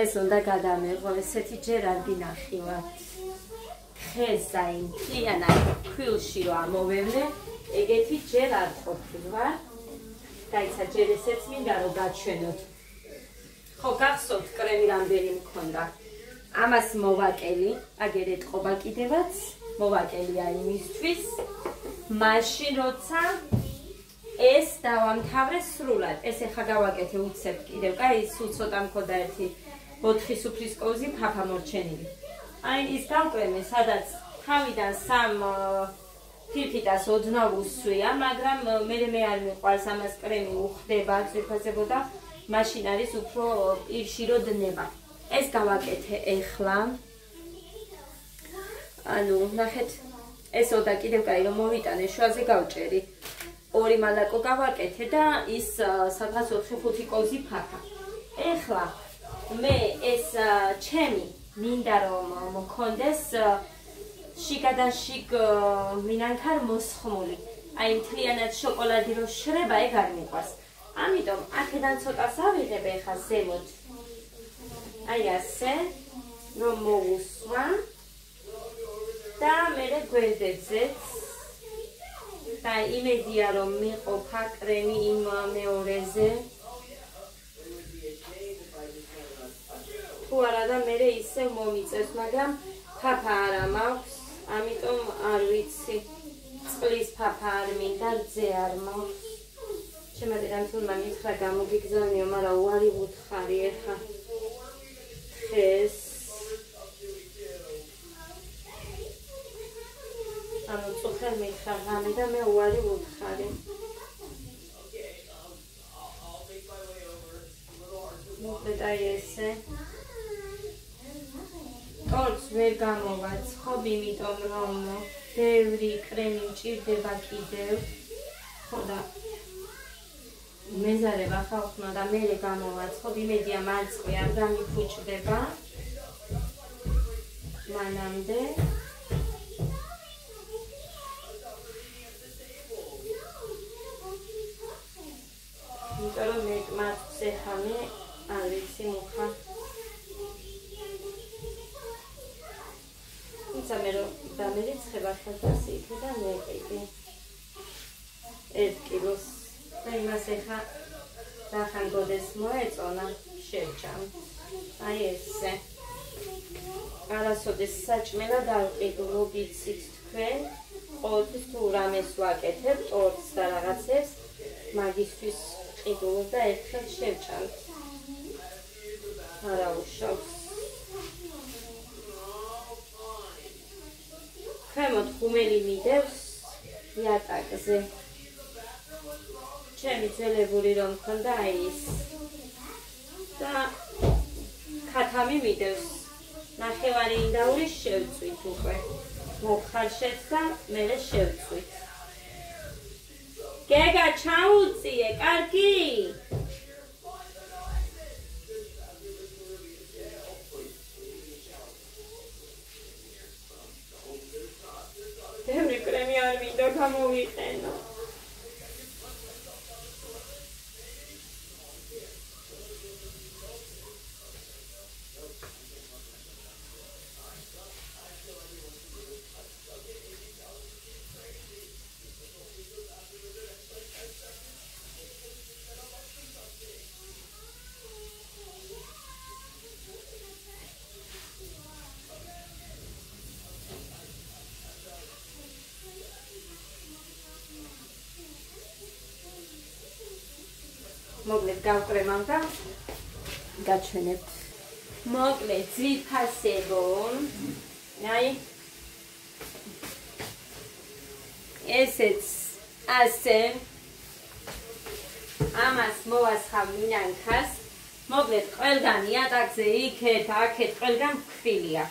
ეს უნდა გადამეღო, ესეთი ჯერ არ გინახილათ. ხეზე იმ მთლიანად ქვილში რომ ამოვევლე, ეგეთი ჯერ არ ყოფილა. დაიცა ჯერ ესეც მინდა რომ გაჩვენოთ. ხო, გახსოვთ კრემი რამდენი მქონდა. ამას მოვაკელი, აგერ ეთყობა კიდევაც, მოვაკელია იმისთვის, მაშინ როცა ეს დავამთავრე სრულად. ეს ეხა გავაკეთე უცებ კიდევ. კაი, სულ ცოტა მქონდა ერთი 4 სუფრის კოვზი ფაფა მორჩენილი. აი ის გავკრემე, სადაც თავიდან 3 ფირფიტას ოდნავ უსვია, მაგრამ მე არ მიყვარს ამას კრემი უხდება ძვირფასებო და მაშინ არის უფრო პირში რო დნება. ეს გავაკეთე ეხლა. ანუ ნახეთ, ეს ოდა კიდევ კაი რომ მოვიტანე, შუაზე გავჭერი. 2 მალაკო გავაკეთე და ის სადღაც 4-5 კოვზი ფაფა. ეხლა მე ეს ჩემი მინდა რომ მქონდეს შიგადან შიგ მინანქარ მოსხმული. აი მთლიანად შოკოლადი რო შრება, ეგ არ მიყვარს. ამიტომ აქედან ცოტას ავიღებ ეხლა ზემოთ. აი ასე რომ მოვუსვა და მე გვერდებზეც და იმედია რომ მიყოფა კრემი იმ მეორეზე. თუ არა და მე ისე მომიწევს, მაგრამ ფაფა არა მაქვს, ამიტომ არ ვიცი. წყლის ფაფა არ მინდა, რძე არ მაქვს. ჩემმა დედამისმა მითხრა გამოგიგზავნიო, მაგრამ უარი ვუთხარი ეხა დღეს. ანუ წუხელ მითხრა ღამე და მე უარი ვუთხარი. მოკლედ აი ესე. ტორტს ვერ გამოვაცხობ, იმიტომ რომ ბევრი კრემი მჭირდება კიდევ. ხო და მეზარება ხალხმა და მე გამოვაცხობ, იმედია მარწყვი არ გამიფუჭდება მანამდე. იმიტომ რომ მე მარწყს ეხამე არ ვიცი მუხა. თუმცა მე რომ დამერიცხება ხელფასი იქიდან მეკიდე 1 კილოს. და იმას ეხა რახან გოდეს მოეწონა, შევჭამ. აი ესე. არასოდეს საჭმელა დავყიდულო, გიცით თქვენ. ყოველთვის თუ რამეს ვაკეთებ, ტორტს და რაღაცებს, მაგისთვის ყიდულობ და ერთხელ შევჭამ. არა უშავს. ქვემოთ ხუმელი მიდევს იატაკზე. ჩემი ძველებური რომ მქონდა აი ის. და ქათამი მიდევს. ნახევარი ინდაური შევწვით უკვე. მოხარშეთ და მერე შევწვით. გეგა ჩაუწიე, კარგი? ბევრი კრემი არ მინდა გამოვიყენო. მოკლედ გავკრემავ და გაჩვენებთ. მოკლედ ძვირფასებო. აი ესეც ასე ამას მოვასხავ მინანქას. მოკლედ ყველგან იატაკზე იქეთ, აქეთ ყველგან ქვილია.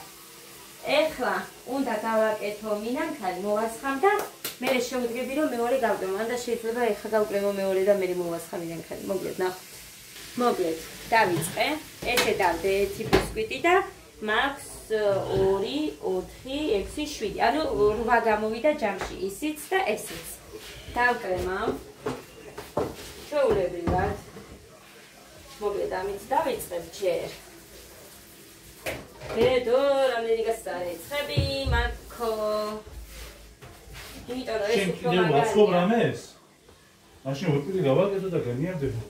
ეხლა უნდა გავაკეთო მინანქარი, მოვასხავ და მე შევდგები რომ მეორე გავკრემო. ან და შეიძლება ეხლა გავკრემო მეორე და მე მოვასხავ მინანქარი. მოკლედ ნახოთ. მოკლედ დავიწყე. ესე დავდე 1 ბისკვიტი და მაქვს 2, 4, 6, 7. ანუ 8 გამოვიდა ჯამში, ისიც და ესეც. დავკრემავ. ჩვეულებრივად. მოკლედ ამით დავიწყებ ჯერ. დედო, რამდენი გასარეცხები, მარკო. იმიტომ რომ ეს უფრო მაგარია. ვაცხოვ რამეს? მაშინ ვიპირი გავაკეთო და განიარდები.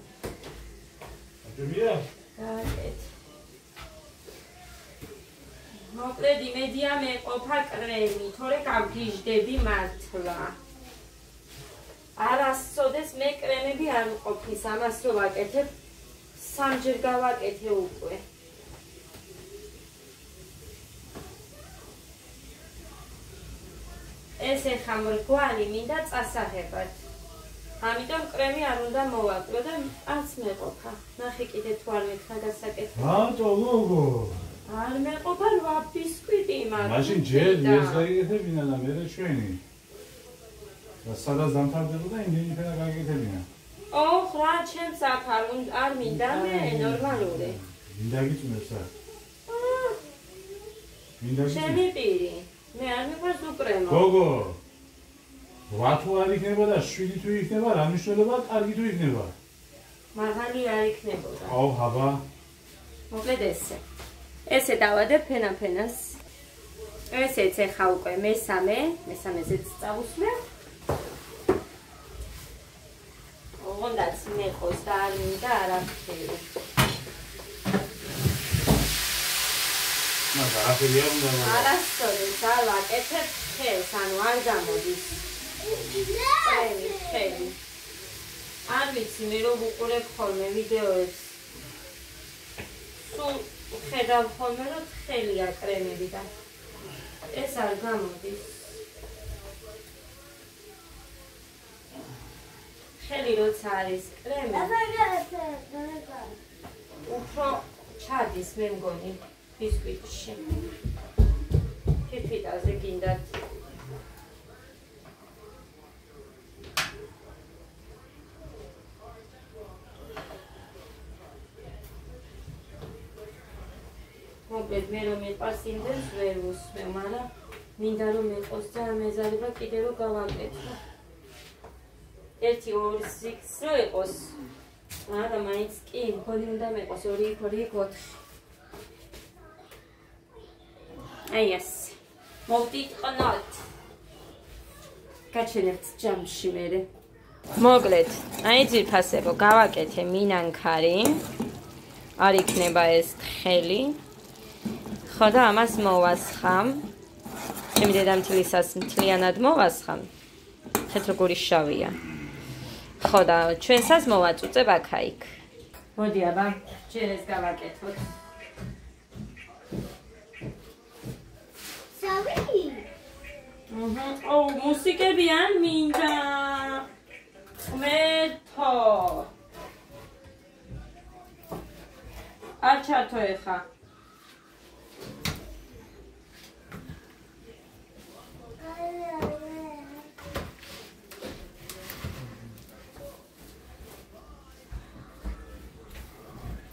აჯობია? გააკეთე. მოკლედ იმედია მეყოფა კრემი, თორე გავგიჟდები მართლა. არასოდეს მე კრემები არ მყოფის, ამას რო ვაკეთებ, სამჯერ გავაკეთე უკვე. ეს ეხა მრგვალი მინდა წასაღებად. ამიტომ კრემი არ უნდა მოვაკლო და არც მეყოფა. ნახე კიდე თუ არ მექნა გასაკეთება. რატო გოგო? არ მეყოფა 8 ბისკვიტი მაგრამ. მაშინ ჯერ ეს გაიგეთებინა და მე ჩვენი. და სადაც დამთავრდება და იმენი ფერა გაიგეთებინა. ოხ რა ჩემს აქ არ მინდა მე ნორმალური. მინდა გიწუნებს რა. მინდა ჩემი პირი. მე არ მიყვარს უკრემო. გოგო. 8 თუ არ იქნება და 7 თუ იქნება, რა მნიშვნელობა კარგი თუ იქნება? მაღალი არ იქნებოდა. აუ ჰაბა. მოკლედ ესე. ესე დავადებ ფენაფენას. ესეც ეხა უკვე მესამეზეც წავუსვე. ოღონდაც მეხოს და არ მინდა არაფერი. მაგრამ არაფერი არ უნდა. არასოდეს არ ვაკეთებ ხელს, ანუ არ გამოდის. ხელი. არ ვიცი მე რომ უყურებ ხოლმე ვიდეოებს. სულ ხედავ ხოლმე რომ ხელია კრემები და ეს არ გამოდის. ხელი როცა არის კრემი უფრო ჩადის მე მგონი ბისკვიტში. ფიფიტაზე გინდათ. მოკლედ მე რომ მეყვარს იმდენს ვერ ვუსმევ, მაგრამ მინდა რომ მეყოს და მეზარება კიდე რომ გავაკეთო. 1 2 6 რო იყოს. მაგრამ მაინც კი მგონი უნდა მეყოს 2 2 4. აი ეს. მოვტიტყნოთ. გაჩენებთ ჯამში მერე. მოკლედ, აი ძირფასებო გავაკეთე მინანქარი. არ იქნება ეს თხელი. ხო და ამას მოვასხამ. ჩემი დედამთილისას მთლიანად მოვასხამ. ხეთ როგორი შავია. ხო და ჩვენსაც მოვაწუწებ აქა-იქ. მოდი აბა, ჯერ ეს გავაკეთოთ. შავი? ო, მუსიკები არ მინდა. მეთო. არ ჩართო ეხა.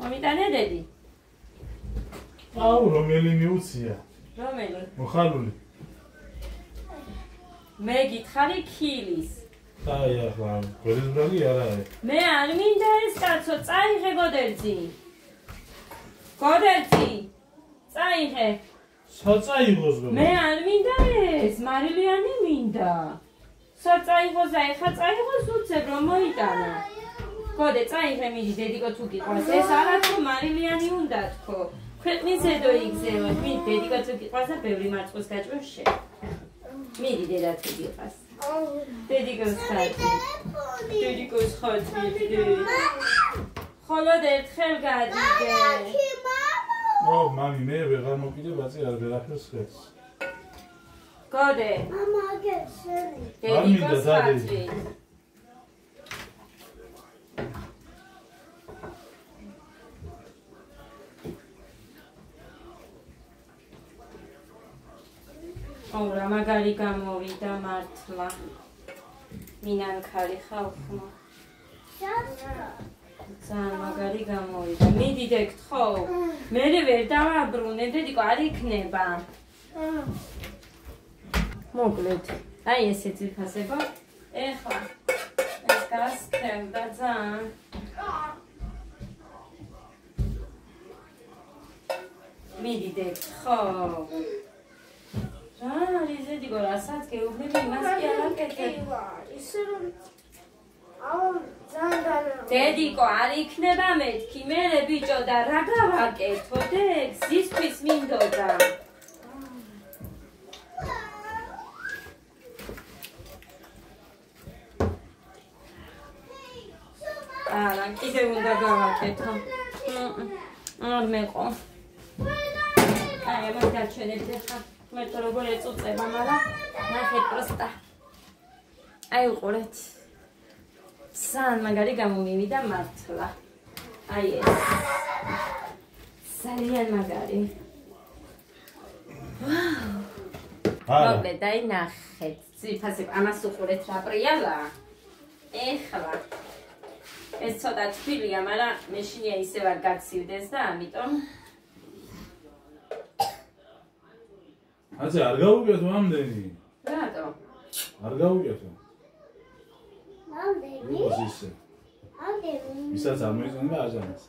მომიტანე დედი? აუ რომელი მიუცია? რომელი? მოხალული. მე გითხარი ქილის. აი ახლა გველისბრალი არ არის. მე არ მინდა ეს კაცო, წაიღე გოდერძი. გოდერძი. წაიღე. საწაიღოს გოგო. მე არ მინდა ეს, მარილიანი მინდა. საწაიღოს და ეხა წაიღოს უცებ რომ მოიტანა. გოდე წაიღე მიდი დედიკო თუ გიყვარს. ეს არა თუ მარილიანი უნდა თქო. ქვეყნის ზედო იგზეოთ. მიდი დედიკო თუ გიყვარს და ბევრი მარწყვის გაჭვევ შე. მიდი დედა თუ გიყვარს. დედიკოს ხატი. დედიკოს ხატი. ხოლოდ ერთხელ გადიდე. ო მამი მე ვეღარ მოკიდე ბაცი არ ვერაფერს ხეთს. გოდე. მამა გესენი. დედიკოს ხატი. აუ რა მაგარი გამოვიდა მართლა. მინანქარი ხალხმა. ძალიან მაგარი გამოვიდა. მიდი დეგთხო. მე ვერ დავაბრუნე, დედიკო არ იქნება. მოკლედ. აი ესე ძირფასება. ეხლა ეს გასწევდა ძალიან. მიდიდეთ, ხო. რა არის ზედიგო, რასაც გეუბნები, იმას კი არ აკეთებ. ისე რომ დედიკო, არ იქნება მეთქი, მერე ბიჭო და რა გავაკეთო, დეგ, ზისთვის მინდოდა. არა, კიდევ უნდა გავაკეთო. არ მეყო. აი, ამას გაჩვენებთ ახლა. მე თორე როგორ ეწუწება, მაგრამ ნახეთ პროსტა. აი, უყურეთ. სან მაგარი გამომივიდა მართლა. აი ეს. ძალიან მაგარი. ვაუ. მოკლედ, აი ნახეთ. ძვირფასებ ამას უყურეთ რა პრიალა. ეხლა ეს ცოტა თბილია, მაგრამ მეშინია ისევ არ გაცივდეს და ამიტომ ასე არ გაუგეთო ამდენი. რატო? არ გაუგეთო. ამდენი? იყოს ისე. ამდენი? ისაც არ მოიწონება აჟანს.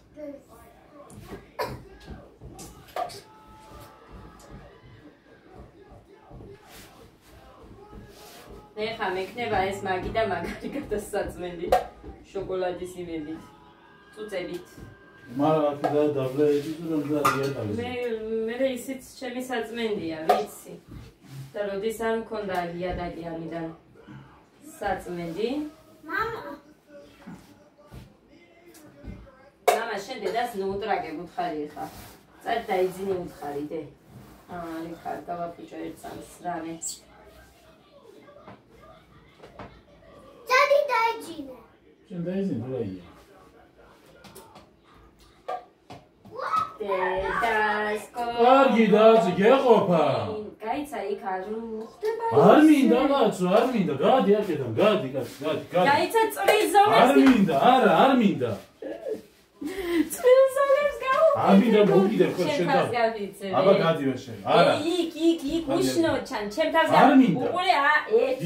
ნახა, მექნება ეს მაგი და მაგარი გადასაწმენდი. შოკოლადის იმებით. წუწებით. მაგრამ აქ და დაბლეები რომ დაიატალეს. მე ისიც ჩემი საწმენდია, ვიცი. და როდის არ მქონდა იადაკი ამიდან საწმენდი. მამა, შენ დედას ნუ უტრაგებ უთხარი ხა. წარ დაიძინე უთხარი დე. აი, ხარ გავაფიჭო ერთ წამს რამე. წადი დაიძინე. შენ დაიძინე რაია. დედას კარგი დაცი გეყოფა. გაიცა იქ არ ხდება. არ მინდა კაცო, არ მინდა. გადი აქედან, გადი კაცო, გადი. გაიცა წრის ზომებს. არ მინდა, არა, არ მინდა. წრის ზომებს გაუ. არ მინდა მოგიდე ხო შენ და. აბა გადივა შენ. არა. იქ უშნო ჩან, ჩემთან არ მინდა. უყურე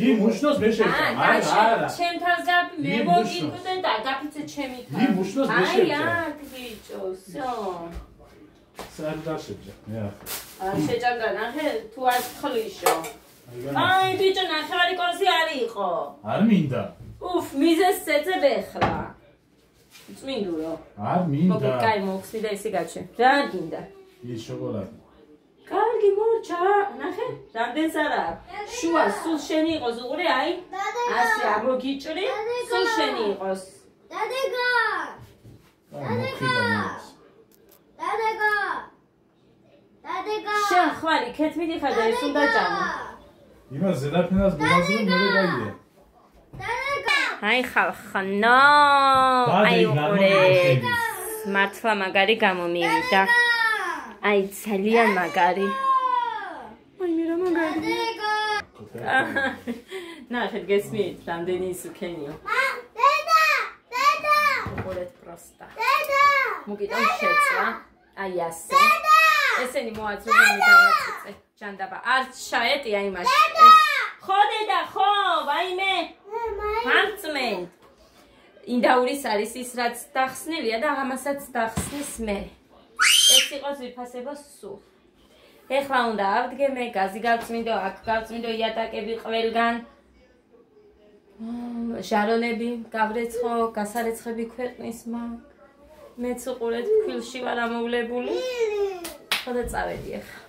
იმ უშნოს მე შევჭამ. არა. ჩემთან გაფი მე მოგიკვდე და გაფიცე ჩემი თან. იმ უშნოს მე შევჭამ. აი აქ ბიჭო, всё. სად დაშევჭა? მე არ შეჭამდა ნახე თუ არ ხლიშო. აი ბიჭო ნახევარი კორსი არ იყო. არ მინდა. უფ მიზეს წეწებ ეხლა. წმინდურო. არ მინდა. მოკლედ კაი მოხსნი და ისი გაჩვენ. რა გინდა? ის შოკოლადი. კარგი მორჩა, ნახე, რამდენს არა. შუა სულ შენი იყოს, უყურე, აი. ასე ამოგიჭრი, სულ შენი იყოს. დადეკა. შენ ხვარი, ქეთმით იხარ და ეს უნდა ჭამო. იმას ზედაფენას გულაზე მე გაიგე. აი ხალხანო. აი უყურე. მართლა მაგარი გამომივიდა. აი ძალიან მაგარი. აი მე რა მაგარი. ნახეთ გესმით, რამდენი ის უქენიო. დედა! უყურეთ პროსტა. დედა! მოგიტან შეცვა. აი ასე. ესენი მოაწვევენ დავაწიწე. ჯანდაბა. არ შაეტია იმაში. ხო დედა, ხო, ვაიმე. მარწმენ. ინდაურის არის ის რაც დახსნილია და ამასაც დახსნის მე. ეს იყო ზვირფასებო სულ. ეხლა უნდა ავდგე მე, გაზი გავწმინდო, აქ გავწმინდო იატაკები ყველგან. ჟარონები გავრეცხო, გასარეცხები ქვეყნის მაგ. მეც უყურეთ ფილში ვარ ამოვლებული. ხო და წავედი ახლა.